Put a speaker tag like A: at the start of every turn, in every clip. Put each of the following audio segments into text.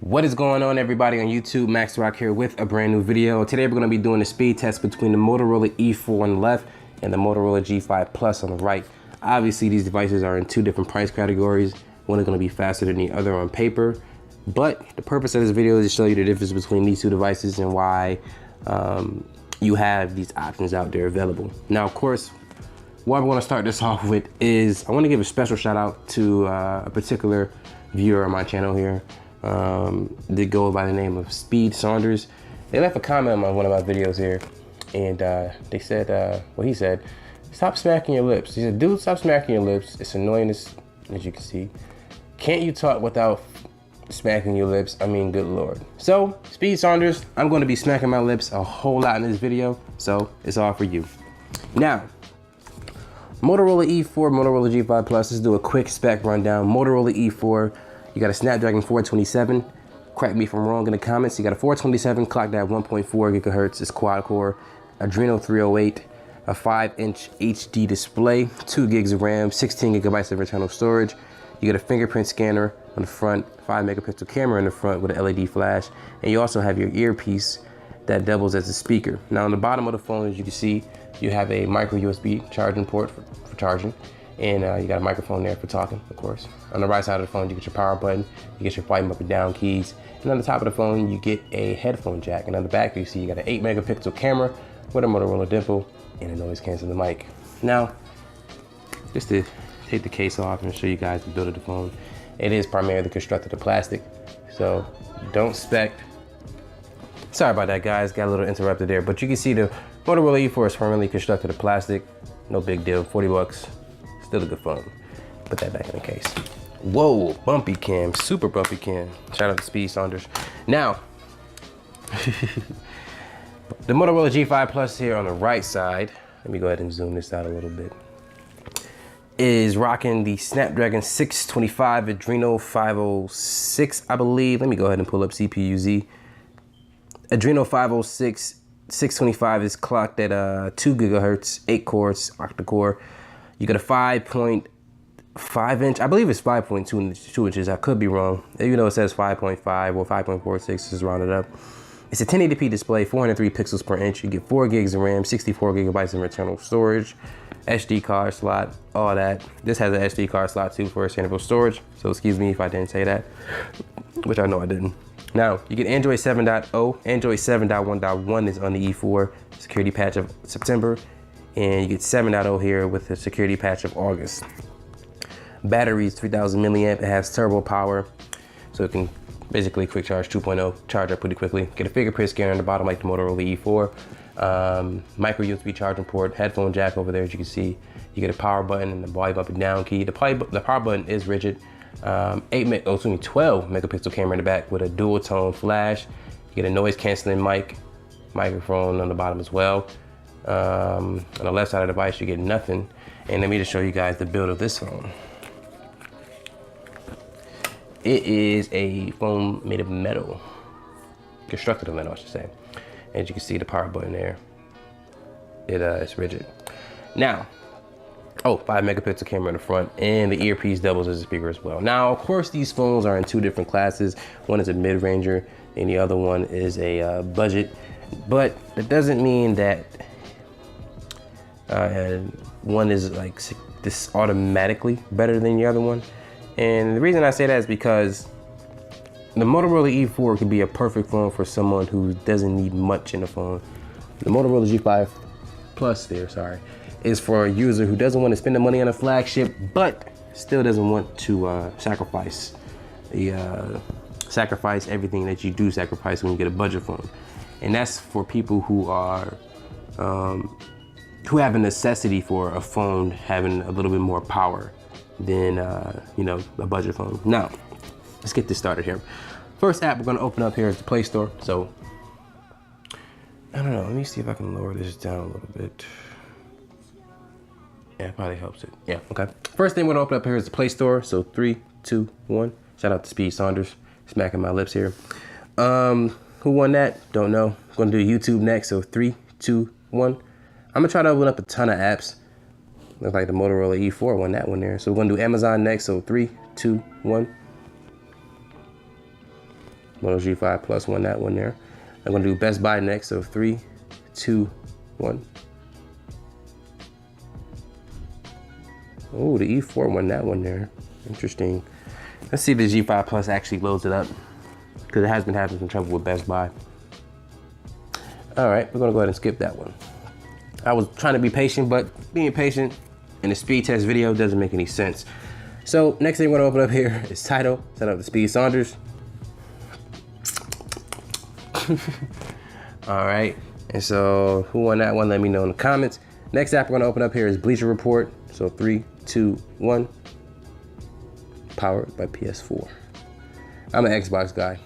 A: What is going on, everybody on YouTube? Max Rock here with a brand new video. Today we're going to be doing a speed test between the Motorola E4 on the left and the Motorola G5 Plus on the right. Obviously these devices are in two different price categories. One is going to be faster than the other on paper, but the purpose of this video is to show you the difference between these two devices and why you have these options out there available. Now, of course, what I want to start this off with is I want to give a special shout out to a particular viewer on my channel here. They go by the name of Speed Saunders. They left a comment on one of my videos here, and they said, he said, stop smacking your lips. He said, dude, stop smacking your lips. It's annoying as you can see. Can't you talk without smacking your lips? I mean, good Lord. So, Speed Saunders, I'm going to be smacking my lips a whole lot in this video, so it's all for you. Now, Motorola E4, Motorola G5 Plus, let's do a quick spec rundown. Motorola E4, you got a Snapdragon 427. Correct me if I'm wrong in the comments. You got a 427 clocked at 1.4 gigahertz. It's quad core, Adreno 308, a 5-inch HD display, 2 gigs of RAM, 16 gigabytes of internal storage. You get a fingerprint scanner on the front, 5 megapixel camera in the front with an LED flash, and you also have your earpiece that doubles as a speaker. Now on the bottom of the phone, as you can see, you have a micro USB charging port for charging. And you got a microphone there for talking, of course. On the right side of the phone, you get your power button, you get your volume up and down keys. And on the top of the phone, you get a headphone jack. And on the back, you see you got an 8 megapixel camera with a Motorola dimple and a noise canceling mic. Now, just to take the case off and show you guys the build of the phone, it is primarily constructed of plastic. So don't expect, sorry about that guys, got a little interrupted there, but you can see the Motorola E4 is primarily constructed of plastic. No big deal, 40 bucks. Still a good phone. Put that back in the case. Whoa, bumpy cam, super bumpy cam. Shout out to Speed Saunders. Now, the Motorola G5 Plus here on the right side, let me go ahead and zoom this out a little bit, is rocking the Snapdragon 625 Adreno 506, I believe. Let me go ahead and pull up CPU-Z. Adreno 506 625 is clocked at 2 gigahertz, 8 cores, octa-core. You got a 5.5 inch, I believe it's 5.2 inches, I could be wrong. Even though it says 5.5 or 5.46 is rounded up. It's a 1080p display, 403 pixels per inch. You get 4 gigs of RAM, 64 gigabytes of internal storage, SD card slot, all that. This has an SD card slot too for external storage, so excuse me if I didn't say that, which I know I didn't. Now, you get Android 7.0, Android 7.1.1 is on the E4, security patch of September, and you get 7.0 here with the security patch of August. Battery is 3000 milliamp, it has turbo power, so it can basically quick charge 2.0, charge up pretty quickly. Get a fingerprint scanner on the bottom like the Motorola E4. Micro USB charging port, headphone jack over there as you can see. You get a power button and the volume up and down key. The power button is rigid. 12 megapixel camera in the back with a dual tone flash. You get a noise canceling microphone on the bottom as well. On the left side of the device, you get nothing. And let me just show you guys the build of this phone. It is a phone made of metal, constructed of metal, I should say. As you can see, the power button there, it's rigid. Now, 5 megapixel camera in the front, and the earpiece doubles as a speaker as well. Now, of course, these phones are in two different classes. One is a mid-ranger, and the other one is a budget. But it doesn't mean that one is like this automatically better than the other one. And the reason I say that is because the Motorola E4 could be a perfect phone for someone who doesn't need much in the phone. The Motorola G5 Plus is for a user who doesn't want to spend the money on a flagship, but still doesn't want to sacrifice everything that you do sacrifice when you get a budget phone. And that's for people who are who have a necessity for a phone having a little bit more power than a budget phone. Now, let's get this started here. First app we're gonna open up here is the Play Store. So, I don't know, let me see if I can lower this down a little bit. Yeah, it probably helps it. Yeah, okay. First thing we're gonna open up here is the Play Store. So 3, 2, 1. Shout out to Speed Saunders, smacking my lips here. Who won that? Don't know. I'm gonna do YouTube next, so 3, 2, 1. I'm gonna try to open up a ton of apps. Looks like the Motorola E4 won that one there. So we're gonna do Amazon next, so 3, 2, 1. Moto G5 Plus won that one there. I'm gonna do Best Buy next, so 3, 2, 1. Oh, the E4 won that one there. Interesting. Let's see if the G5 Plus actually loads it up, because it has been having some trouble with Best Buy. All right, we're gonna go ahead and skip that one. I was trying to be patient, but being patient in a speed test video doesn't make any sense. So next thing we're gonna open up here is Tidal. Set up the Speed Saunders. All right, and so who won that one? Let me know in the comments. Next app we're gonna open up here is Bleacher Report. So 3, 2, 1. Powered by PS4. I'm an Xbox guy.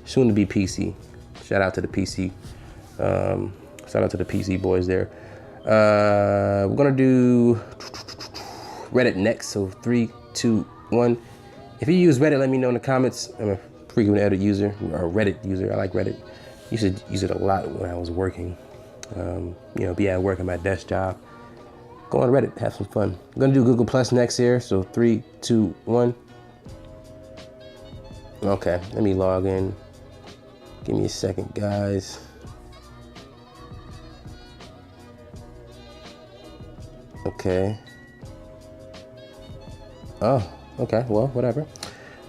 A: Soon to be PC. Shout out to the PC. Shout out to the PC boys there. We're gonna do Reddit next. So 3, 2, 1. If you use Reddit, let me know in the comments. I'm a frequent Reddit user, or a Reddit user. I like Reddit. Used to use it a lot when I was working. Be at work at my desk job. Go on Reddit, have some fun. I'm gonna do Google Plus next here. So 3, 2, 1. Okay, let me log in. Give me a second, guys. Okay. Oh, okay, well, whatever.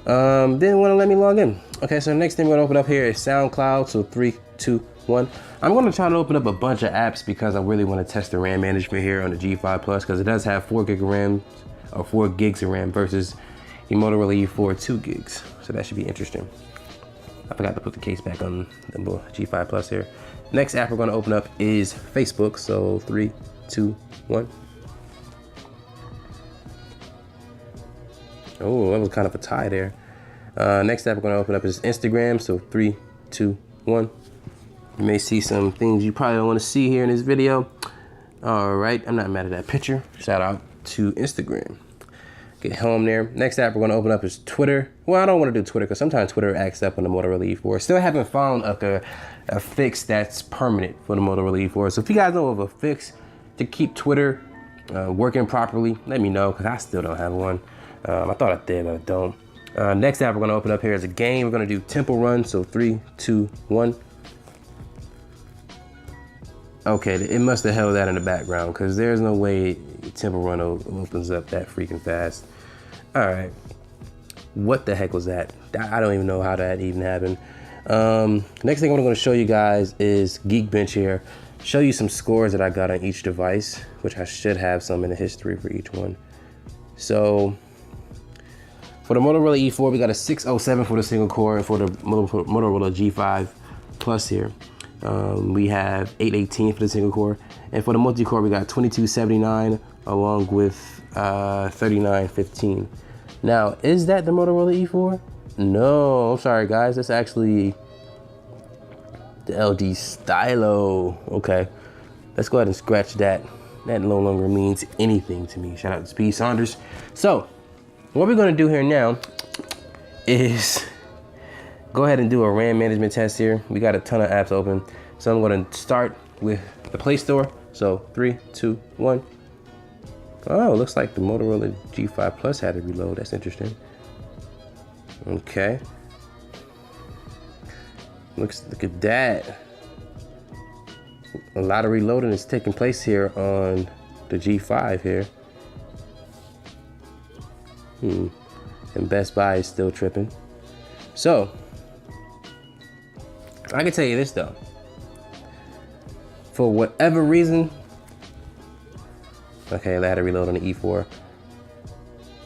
A: Didn't want to let me log in. Okay, so the next thing we're gonna open up here is SoundCloud. So 3, 2, 1. I'm gonna try to open up a bunch of apps because I really want to test the RAM management here on the G5 Plus, because it does have 4 gig of RAM, or 4 gigs of RAM versus the Motorola E4 2 gigs. So that should be interesting. I forgot to put the case back on the G5 Plus here. Next app we're gonna open up is Facebook. So 3, 2, 1. Oh, that was kind of a tie there. Next app we're gonna open up is Instagram. So 3, 2, 1. You may see some things you probably don't want to see here in this video. All right, I'm not mad at that picture. Shout out to Instagram. Get home there. Next app we're gonna open up is Twitter. Well, I don't want to do Twitter because sometimes Twitter acts up on the Motorola E4. Still haven't found a fix that's permanent for the Motorola E4. So if you guys know of a fix to keep Twitter working properly, let me know, because I still don't have one. I thought I did, but I don't. Next app we're gonna open up here is a game. We're gonna do Temple Run. So 3, 2, 1. Okay, it must have held that in the background, because there's no way Temple Run opens up that freaking fast. All right, what the heck was that? I don't even know how that even happened. Next thing I'm going to show you guys is Geekbench here. Show you some scores that I got on each device, which I should have some in the history for each one. So for the Motorola E4, we got a 607 for the single core, and for the Motorola G5 Plus here, we have 818 for the single core, and for the multi-core we got 2279 along with 3915. Now, is that the Motorola E4? No, I'm sorry guys, that's actually the LG Stylo. Okay, let's go ahead and scratch that. That no longer means anything to me. Shout out to Speed Saunders. So what we're gonna do here now is go ahead and do a RAM management test here. We got a ton of apps open. So I'm gonna start with the Play Store. So 3, 2, 1. Oh, looks like the Motorola G5 Plus had to reload. That's interesting. Okay. Look at that. A lot of reloading is taking place here on the G5 here. And Best Buy is still tripping. So I can tell you this though. For whatever reason, okay, I had to reload on the E4.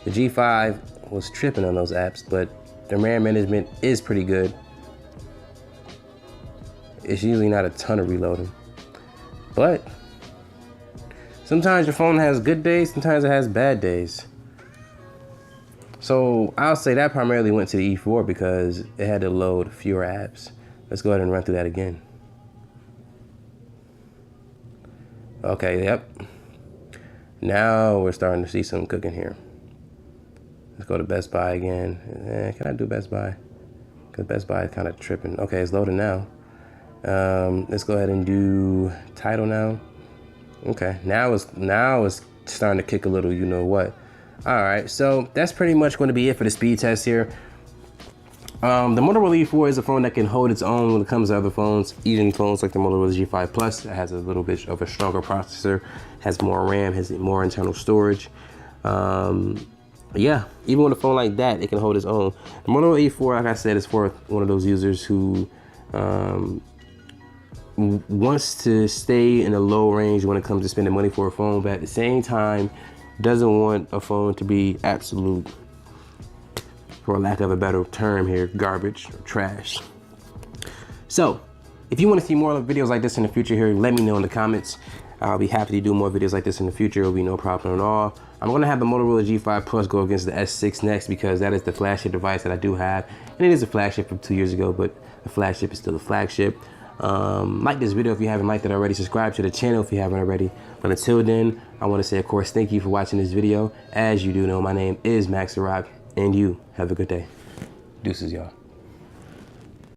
A: The G5 was tripping on those apps, but the RAM management is pretty good. It's usually not a ton of reloading, but sometimes your phone has good days, sometimes it has bad days. So I'll say that primarily went to the E4 because it had to load fewer apps. Let's go ahead and run through that again. Okay, yep. Now we're starting to see some cooking here. Let's go to Best Buy again. Can I do Best Buy? Because Best Buy is kind of tripping. Okay, it's loading now. Let's go ahead and do Tidal now. Okay, now it's starting to kick a little, you know what. All right, so that's pretty much going to be it for the speed test here. The Motorola E4 is a phone that can hold its own when it comes to other phones, even phones like the Motorola G5 Plus. It has a little bit of a stronger processor, has more RAM, has more internal storage. Yeah, even with a phone like that, it can hold its own. The Motorola E4, like I said, is for one of those users who wants to stay in a low range when it comes to spending money for a phone, but at the same time, doesn't want a phone to be absolute, for lack of a better term here, garbage or trash. So, if you want to see more videos like this in the future here, let me know in the comments. I'll be happy to do more videos like this in the future. It'll be no problem at all. I'm going to have the Motorola G5 Plus go against the S6 next because that is the flagship device that I do have. And it is a flagship from 2 years ago, but the flagship is still a flagship. Like this video if you haven't liked it already. Subscribe to the channel if you haven't already. But until then, I want to say, of course, thank you for watching this video. As you do know, my name is Max the Rock, and you have a good day. Deuces, y'all.